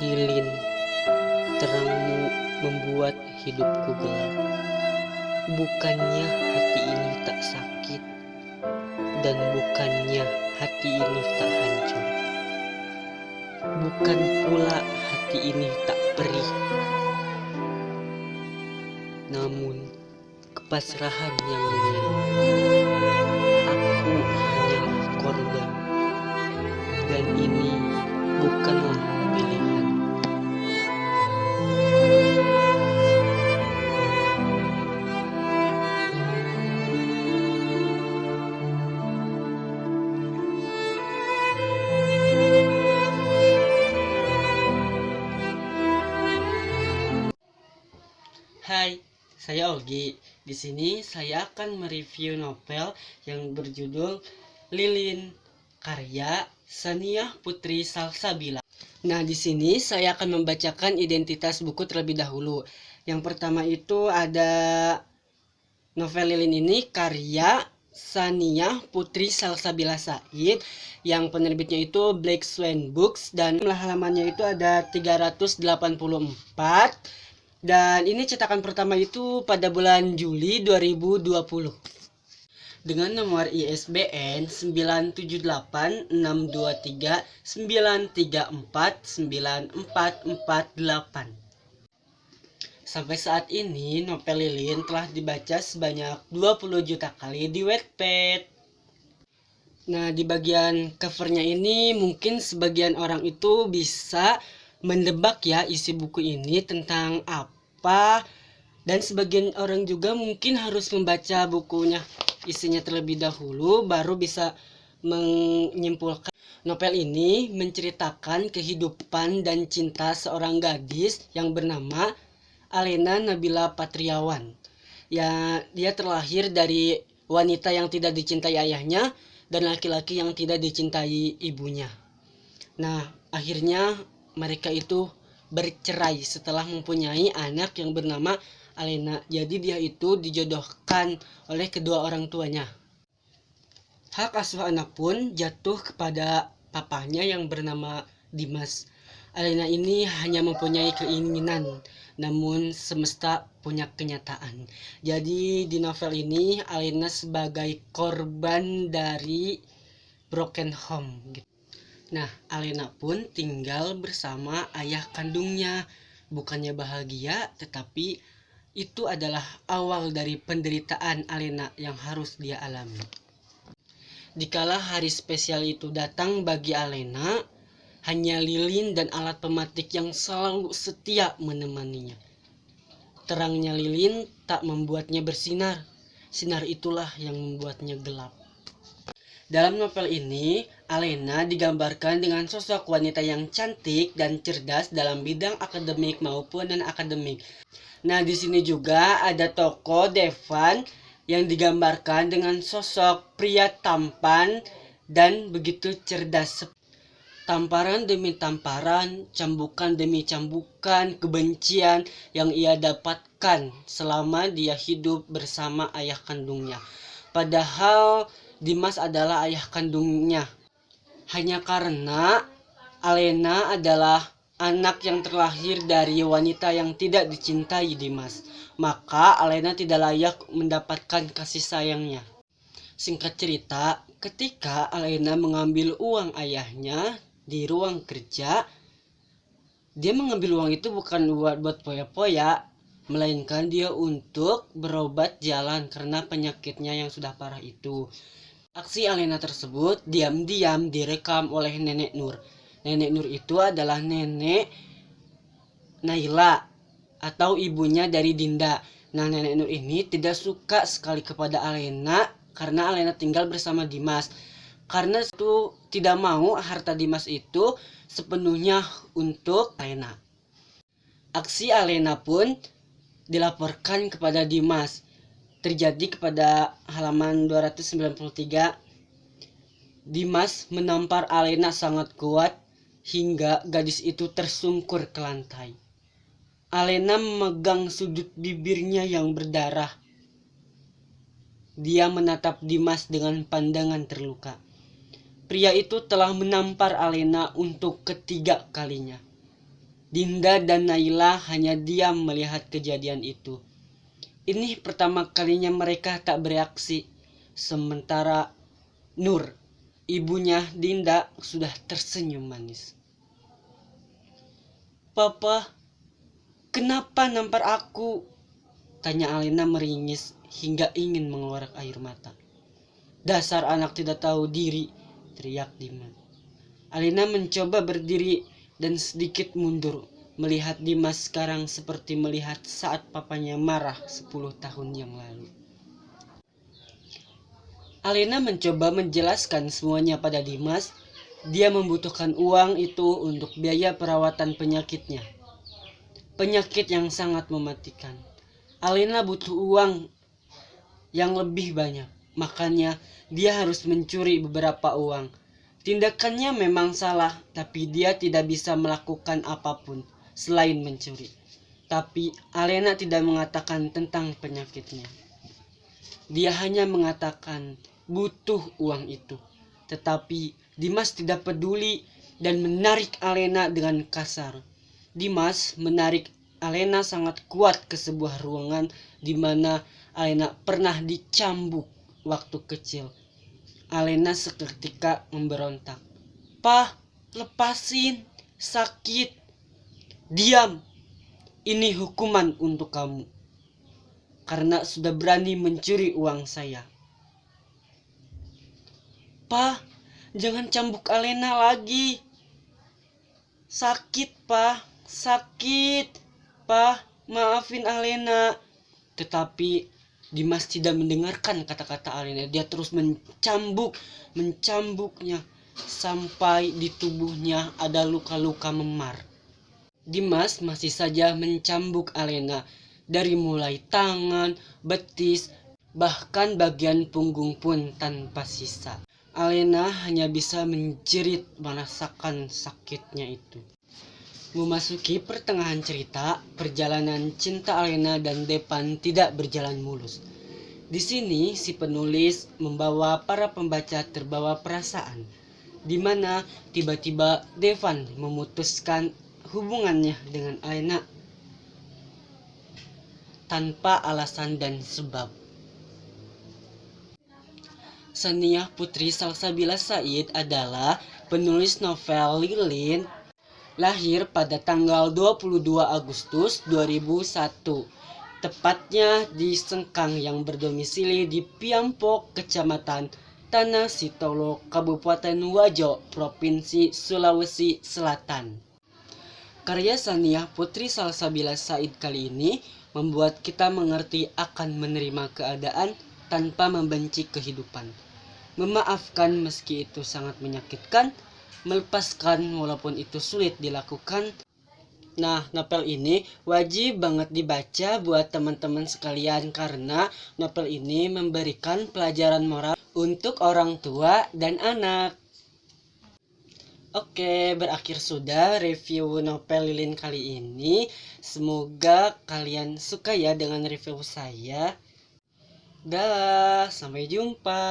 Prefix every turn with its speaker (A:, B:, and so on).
A: Lilin, terangmu membuat hidupku gelap. Bukannya hati ini tak sakit, dan bukannya hati ini tak hancur. Bukan pula hati ini tak perih, namun kepasrahan yang mengirim. Aku hanyalah korban, dan ini bukanlah pilihan. Hai, saya Ogi. Di sini saya akan mereview novel yang berjudul Lilin, karya Saniyah Putri Salsabila. Nah, di sini saya akan membacakan identitas buku terlebih dahulu. Yang pertama itu ada novel Lilin ini karya Saniyah Putri Salsabila Said, yang penerbitnya itu Black Swan Books, dan halamannya itu ada 384. Dan ini cetakan pertama itu pada bulan Juli 2020 dengan nomor ISBN 9786239349448. Sampai saat ini novel Lilin telah dibaca sebanyak 20 juta kali di Wattpad. Nah, di bagian covernya ini mungkin sebagian orang itu bisa mendebak ya isi buku ini tentang apa, dan sebagian orang juga mungkin harus membaca bukunya isinya terlebih dahulu baru bisa menyimpulkan. Novel ini menceritakan kehidupan dan cinta seorang gadis yang bernama Alena Nabila Patriawan. Ya, dia terlahir dari wanita yang tidak dicintai ayahnya dan laki-laki yang tidak dicintai ibunya. Nah, akhirnya mereka itu bercerai setelah mempunyai anak yang bernama Alena. Jadi dia itu dijodohkan oleh kedua orang tuanya. Hak asuh anak pun jatuh kepada papahnya yang bernama Dimas. Alena ini hanya mempunyai keinginan, namun semesta punya kenyataan. Jadi di novel ini Alena sebagai korban dari broken home gitu. Nah, Alena pun tinggal bersama ayah kandungnya. Bukannya bahagia, tetapi itu adalah awal dari penderitaan Alena yang harus dia alami. Dikala hari spesial itu datang bagi Alena, hanya lilin dan alat pematik yang selalu setia menemaninya. Terangnya lilin tak membuatnya bersinar. Sinar itulah yang membuatnya gelap. Dalam novel ini, Alena digambarkan dengan sosok wanita yang cantik dan cerdas dalam bidang akademik maupun non-akademik. Nah, di sini juga ada tokoh Devan yang digambarkan dengan sosok pria tampan dan begitu cerdas. Tamparan demi tamparan, cambukan demi cambukan, kebencian yang ia dapatkan selama dia hidup bersama ayah kandungnya. Padahal Dimas adalah ayah kandungnya. Hanya karena Alena adalah anak yang terlahir dari wanita yang tidak dicintai Dimas, maka Alena tidak layak mendapatkan kasih sayangnya. Singkat cerita, ketika Alena mengambil uang ayahnya di ruang kerja, dia mengambil uang itu bukan buat poya-poya, melainkan dia untuk berobat jalan karena penyakitnya yang sudah parah itu. Aksi Alena tersebut diam-diam direkam oleh Nenek Nur. Nenek Nur itu adalah nenek Naila atau ibunya dari Dinda. Nah, Nenek Nur ini tidak suka sekali kepada Alena karena Alena tinggal bersama Dimas. Karena itu tidak mau harta Dimas itu sepenuhnya untuk Alena. Aksi Alena pun dilaporkan kepada Dimas. Terjadi kepada halaman 293. Dimas menampar Alena sangat kuat hingga gadis itu tersungkur ke lantai. Alena memegang sudut bibirnya yang berdarah. Dia menatap Dimas dengan pandangan terluka. Pria itu telah menampar Alena untuk ketiga kalinya. Dinda dan Naila hanya diam melihat kejadian itu. Ini pertama kalinya mereka tak bereaksi. Sementara Nur, ibunya Dinda, sudah tersenyum manis. "Papa, kenapa nampar aku?" tanya Alena meringis hingga ingin mengeluarkan air mata. "Dasar anak tidak tahu diri," teriak Dimas. Alena mencoba berdiri dan sedikit mundur, melihat Dimas sekarang seperti melihat saat papanya marah 10 tahun yang lalu. Alena mencoba menjelaskan semuanya pada Dimas. Dia membutuhkan uang itu untuk biaya perawatan penyakitnya. Penyakit yang sangat mematikan. Alena butuh uang yang lebih banyak. Makanya dia harus mencuri beberapa uang. Tindakannya memang salah, tapi dia tidak bisa melakukan apapun selain mencuri. Tapi Alena tidak mengatakan tentang penyakitnya. Dia hanya mengatakan butuh uang itu. Tetapi Dimas tidak peduli dan menarik Alena dengan kasar. Dimas menarik Alena sangat kuat ke sebuah ruangan di mana Alena pernah dicambuk waktu kecil. Alena seketika memberontak. "Pah, lepasin, sakit." "Diam, ini hukuman untuk kamu. Karena sudah berani mencuri uang saya." "Pah, jangan cambuk Alena lagi. Sakit, Pah, sakit. Pah, maafin Alena." Tetapi Dimas tidak mendengarkan kata-kata Alena. Dia terus mencambuknya sampai di tubuhnya ada luka-luka memar. Dimas masih saja mencambuk Alena dari mulai tangan, betis, bahkan bagian punggung pun tanpa sisa. Alena hanya bisa menjerit merasakan sakitnya itu. Memasuki pertengahan cerita, perjalanan cinta Alena dan Devan tidak berjalan mulus. Di sini si penulis membawa para pembaca terbawa perasaan, di mana tiba-tiba Devan memutuskan hubungannya dengan Alena tanpa alasan dan sebab. Saniyah Putri Salsabila Said adalah penulis novel Lilin, lahir pada tanggal 22 Agustus 2001, tepatnya di Sengkang yang berdomisili di Piampok, Kecamatan Tanah Sitolo, Kabupaten Wajo, Provinsi Sulawesi Selatan. Karya Saniyah Putri Salsabila Said kali ini membuat kita mengerti akan menerima keadaan tanpa membenci kehidupan, memaafkan meski itu sangat menyakitkan, melepaskan walaupun itu sulit dilakukan. Nah, novel ini wajib banget dibaca buat teman-teman sekalian karena novel ini memberikan pelajaran moral untuk orang tua dan anak. Oke, berakhir sudah review novel Lilin kali ini. Semoga kalian suka ya dengan review saya. Dah, sampai jumpa.